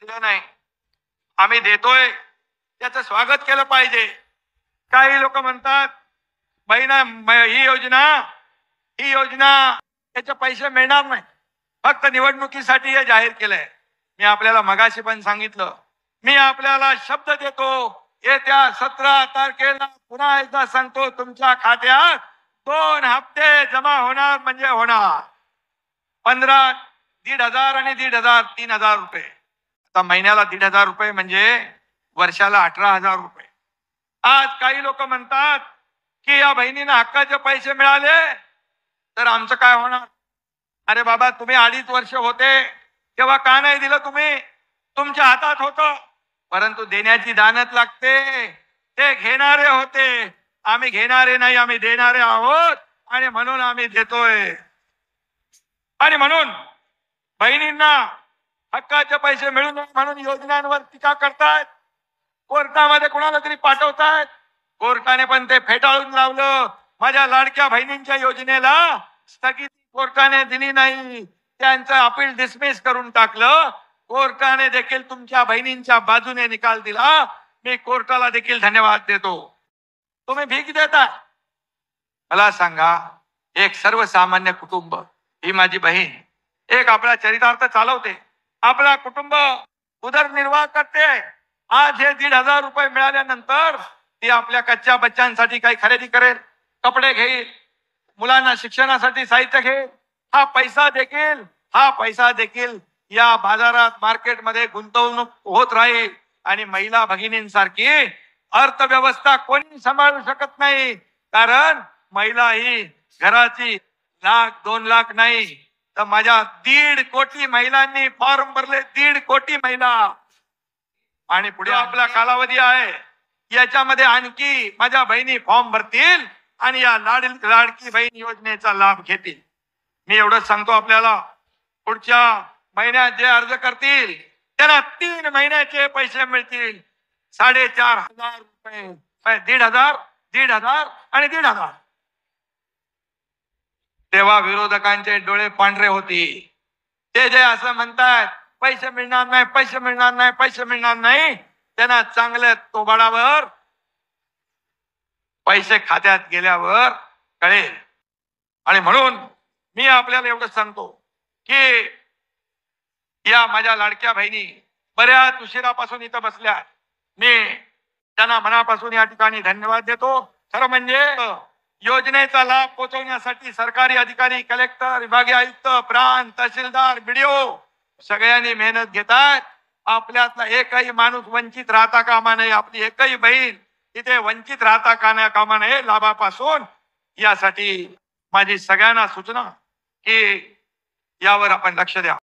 दिलं नाही, आम्ही देतोय त्याचं स्वागत केलं पाहिजे. काही लोक म्हणतात बहिणा ही योजना त्याचे पैसे मिळणार नाही, फक्त निवडणुकीसाठी हे जाहीर केलंय. मी आपल्याला मगाशी पण सांगितलं, मी आपल्याला शब्द देतो, येत्या 17 तारखेला पुन्हा एकदा सांगतो, तुमच्या खात्यात 2 हप्ते जमा होणार म्हणजे होणार. 15, 1,500 आणि 1,500, 3,000 रुपये. आता महिन्याला 1,500 रुपये म्हणजे वर्षाला 18,000 रुपये. आज काही लोक म्हणतात की या बहिणींना हक्काचे पैसे मिळाले तर आमचं काय होणार. अरे बाबा, तुम्ही 2.5 वर्ष होते तेव्हा का नाही दिलं तुम्ही? तुमच्या हातात होतं, परंतु देण्याची दानत लागते. ते घेणारे होते, आम्ही घेणारे नाही, आम्ही देणारे आहोत आणि म्हणून आम्ही देतोय. आणि म्हणून बहिणींना हक्काचे पैसे मिळू नये म्हणून योजनांवर टीका करतायत, कोर्टामध्ये कोणाला तरी पाठवतायत. कोर्टाने पण ते फेटाळून लावलं. माझ्या लाडक्या बहिणींच्या योजनेला स्थगिती कोर्टाने दिली नाही, त्यांचं अपील डिसमिस करून टाकलं. कोर्टाने देखील तुमच्या बहिणींच्या बाजूने निकाल दिला. मी कोर्टाला देखील धन्यवाद देतो. तुम्ही भीक देता. मला सांगा, एक सर्वसामान्य कुटुंब, ही माझी बहीण एक आपला चरितार्थ चालवते, आपला कुटुंब उदरनिर्वाह करते. आज हे 1,500 रुपये मिळाल्यानंतर ती आपल्या कच्च्या बच्चांसाठी काही खरेदी करेल, कपडे घेईल, मुलांना शिक्षणासाठी साहित्य घेईल. हा पैसा देखील या बाजारात मार्केटमध्ये गुंतवणूक होत राहील. आणि महिला भगिनींसारखी अर्थव्यवस्था कोणी सांभाळू शकत नाही, कारण महिला ही घराची 1,00,000-2 लाख नाही तर माझ्या 1.5 कोटी महिलांनी फॉर्म भरले. 1.5 कोटी महिला. आणि पुढे आपला कालावधी आहे, याच्यामध्ये आणखी माझ्या बहिणी फॉर्म भरतील आणि या लाडकी बहीण योजनेचा लाभ घेतील. मी एवढंच सांगतो आपल्याला, पुढच्या महिन्यात जे अर्ज करतील त्यांना 3 महिन्याचे पैसे मिळतील. 4,500 रुपये. 1,500, 1,500 आणि 1,500. तेव्हा विरोधकांचे डोळे पांढरे होते. ते जे असं म्हणतात पैसे मिळणार नाही, पैसे मिळणार नाही, पैसे मिळणार नाही, त्यांना चांगल्या तोबाडावर पैसे खात्यात गेल्यावर कळेल. आणि म्हणून मी आपल्याला एवढं सांगतो की या माझ्या लाडक्या बहिणी बऱ्याच उशिरापासून इथं बसल्या. मी त्यांना मनापासून या ठिकाणी धन्यवाद देतो. खरं म्हणजे योजनेचा लाभ पोहोचवण्यासाठी सरकारी अधिकारी, कलेक्टर, विभागीय आयुक्त, प्रांत, तहसीलदार, BDO सगळ्यांनी मेहनत घेतात. आपल्यातला एकही माणूस वंचित राहता कामा नये, आपली एकही बहीण तिथे वंचित राहता कामा नये लाभापासून. यासाठी माझी सगळ्यांना सूचना की यावर आपण लक्ष द्या.